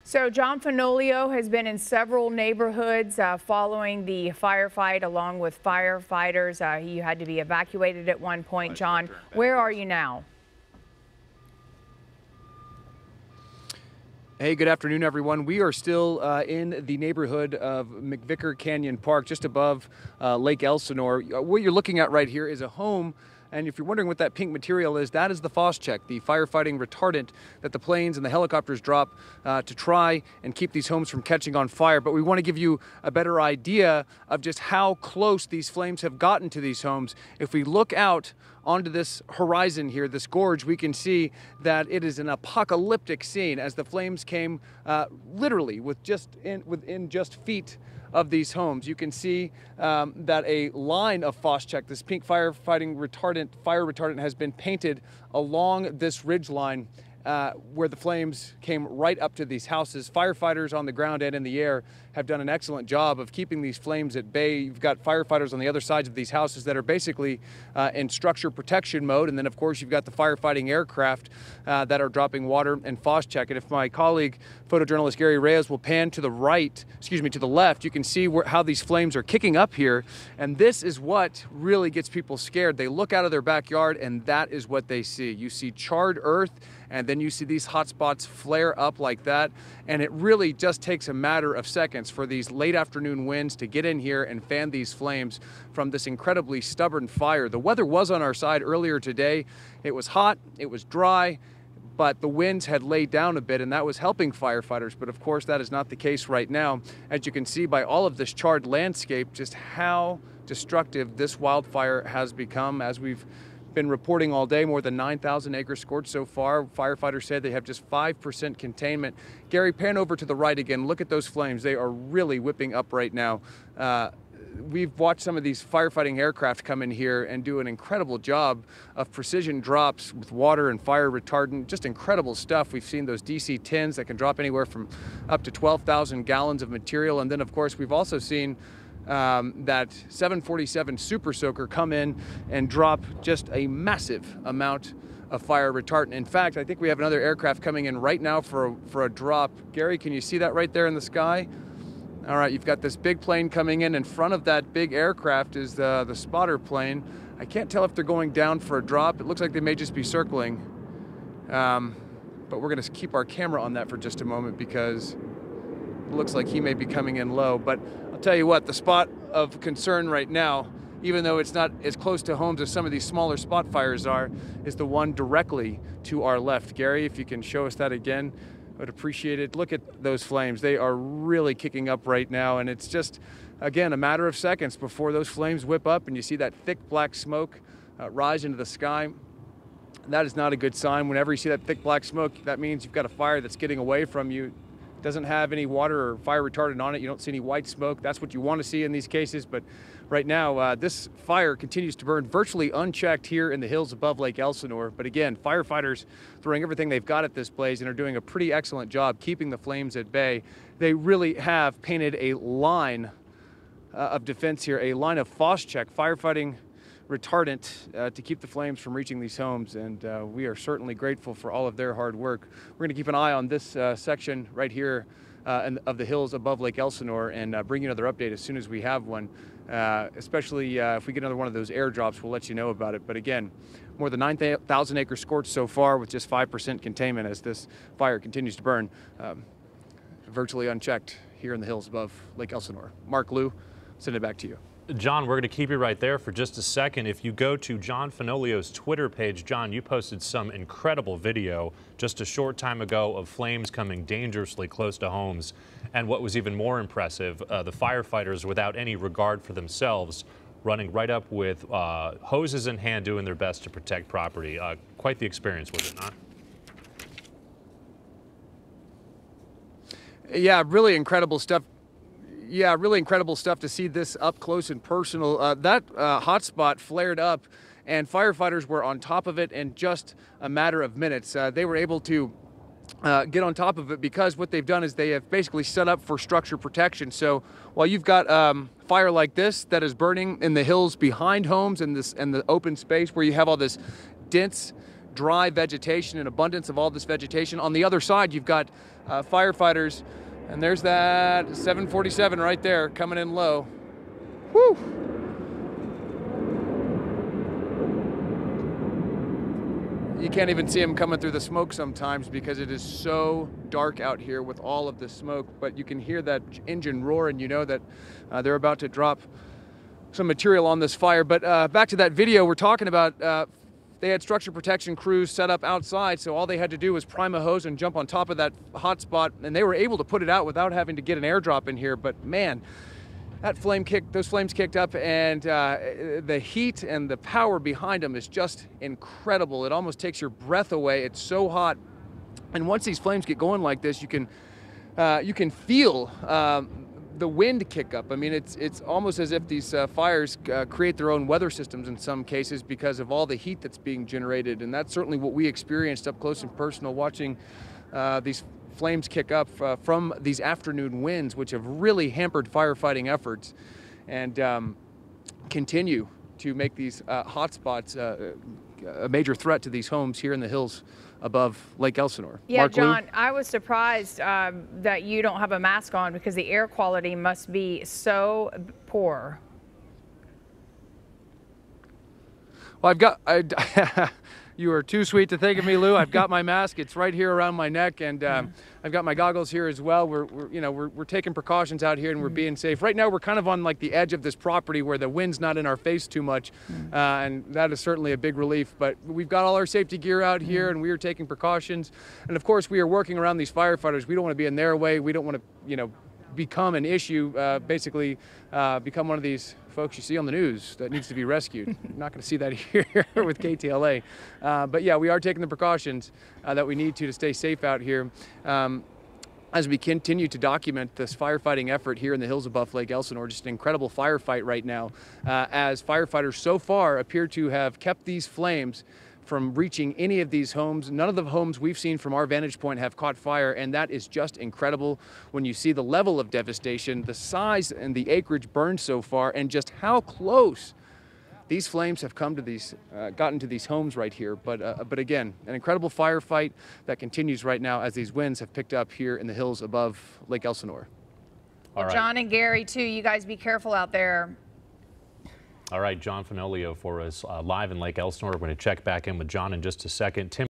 So John Fenolio has been in several neighborhoods following the firefight along with firefighters. He had to be evacuated at one point. John, where are you now? Hey, good afternoon, everyone. We are still in the neighborhood of McVicker Canyon Park, just above Lake Elsinore. What you're looking at right here is a home. And if you're wondering what that pink material is, that is the Phos-Chek, the firefighting retardant that the planes and the helicopters drop to try and keep these homes from catching on fire. But we want to give you a better idea of just how close these flames have gotten to these homes. If we look out onto this horizon here, this gorge, we can see that it is an apocalyptic scene as the flames came literally within just feet of these homes. You can see that a line of Phos-Chek, this pink fire retardant, has been painted along this ridge line where the flames came right up to these houses. Firefighters on the ground and in the air have done an excellent job of keeping these flames at bay. You've got firefighters on the other sides of these houses that are basically in structure protection mode. And then, of course, you've got the firefighting aircraft that are dropping water and Phos-Chek. And if my colleague, photojournalist Gary Reyes, will pan to the to the left, you can see how these flames are kicking up here. And this is what really gets people scared. They look out of their backyard and that is what they see. You see charred earth, and then you see these hot spots flare up like that. And it really just takes a matter of seconds for these late afternoon winds to get in here and fan these flames from this incredibly stubborn fire. The weather was on our side earlier today. It was hot, it was dry, but the winds had laid down a bit and that was helping firefighters. But of course, that is not the case right now. As you can see by all of this charred landscape, just how destructive this wildfire has become. As we've been reporting all day, more than 9,000 acres scorched so far. Firefighters said they have just 5% containment. Gary, pan over to the right again. Look at those flames. They are really whipping up right now. We've watched some of these firefighting aircraft come in here and do an incredible job of precision drops with water and fire retardant. Just incredible stuff. We've seen those DC-10s that can drop anywhere from up to 12,000 gallons of material. And then, of course, we've also seen that 747 Super Soaker come in and drop just a massive amount of fire retardant. In fact, I think we have another aircraft coming in right now for a drop. Gary, can you see that right there in the sky? All right, you've got this big plane coming in. In front of that big aircraft is the spotter plane. I can't tell if they're going down for a drop. It looks like they may just be circling. But we're gonna keep our camera on that for just a moment because it looks like he may be coming in low. But I'll tell you what, the spot of concern right now, even though it's not as close to homes as some of these smaller spot fires are, is the one directly to our left. Gary, if you can show us that again, I would appreciate it. Look at those flames. They are really kicking up right now, and it's just, again, a matter of seconds before those flames whip up and you see that thick black smoke rise into the sky. That is not a good sign. Whenever you see that thick black smoke, that means you've got a fire that's getting away from you. Doesn't have any water or fire retardant on it. You don't see any white smoke. That's what you want to see in these cases. But right now, this fire continues to burn virtually unchecked here in the hills above Lake Elsinore. But again, firefighters throwing everything they've got at this blaze and are doing a pretty excellent job keeping the flames at bay. They really have painted a line of defense here, a line of Phos-Chek firefighting retardant to keep the flames from reaching these homes, and we are certainly grateful for all of their hard work. We're going to keep an eye on this section right here of the hills above Lake Elsinore and bring you another update as soon as we have one, especially if we get another one of those airdrops. We'll let you know about it. But again, more than 9,000 acres scorched so far with just 5% containment as this fire continues to burn virtually unchecked here in the hills above Lake Elsinore. Mark, Lou, send it back to you. John, we're going to keep you right there for just a second. If you go to John Fenolio's Twitter page, John, you posted some incredible video just a short time ago of flames coming dangerously close to homes. And what was even more impressive, the firefighters, without any regard for themselves, running right up with hoses in hand, doing their best to protect property. Quite the experience, was it not? Yeah, really incredible stuff. Yeah, really incredible stuff to see this up close and personal. That hotspot flared up and firefighters were on top of it in just a matter of minutes. They were able to get on top of it because what they've done is they have basically set up for structure protection. So while you've got fire like this that is burning in the hills behind homes and the open space where you have all this dense dry vegetation and abundance of all this vegetation. On the other side, you've got firefighters. And there's that 747 right there coming in low. Whew. You can't even see them coming through the smoke sometimes because it is so dark out here with all of the smoke, but you can hear that engine roar and you know that they're about to drop some material on this fire. But back to that video we're talking about, they had structure protection crews set up outside, so all they had to do was prime a hose and jump on top of that hot spot, and they were able to put it out without having to get an airdrop in here. But man, those flames kicked up, and the heat and the power behind them is just incredible. It almost takes your breath away. It's so hot. And once these flames get going like this, you can feel the wind kick up. I mean, it's almost as if these fires create their own weather systems in some cases because of all the heat that's being generated. And that's certainly what we experienced up close and personal watching these flames kick up from these afternoon winds, which have really hampered firefighting efforts and continue to make these hot spots a major threat to these homes here in the hills above Lake Elsinore. Yeah, Mark, John, Lou? I was surprised that you don't have a mask on because the air quality must be so poor. Well, you are too sweet to think of me, Lou. I've got my mask. It's right here around my neck, and I've got my goggles here as well. We're taking precautions out here, and we're being safe. Right now, we're kind of on like the edge of this property where the wind's not in our face too much, and that is certainly a big relief. But we've got all our safety gear out here, and we are taking precautions. And of course, we are working around these firefighters. We don't want to be in their way. We don't want to, become an issue, become one of these folks you see on the news that needs to be rescued. You're not going to see that here with KTLA. But yeah, we are taking the precautions that we need to stay safe out here. As we continue to document this firefighting effort here in the hills above Lake Elsinore, just an incredible firefight right now, as firefighters so far appear to have kept these flames from reaching any of these homes. None of the homes we've seen from our vantage point have caught fire, and that is just incredible when you see the level of devastation, the size and the acreage burned so far, and just how close these flames have come to these, gotten to these homes right here. But again, an incredible firefight that continues right now as these winds have picked up here in the hills above Lake Elsinore. Well, right. John and Gary, too, you guys be careful out there. All right, John Finolio for us live in Lake Elsinore. We're going to check back in with John in just a second. Tim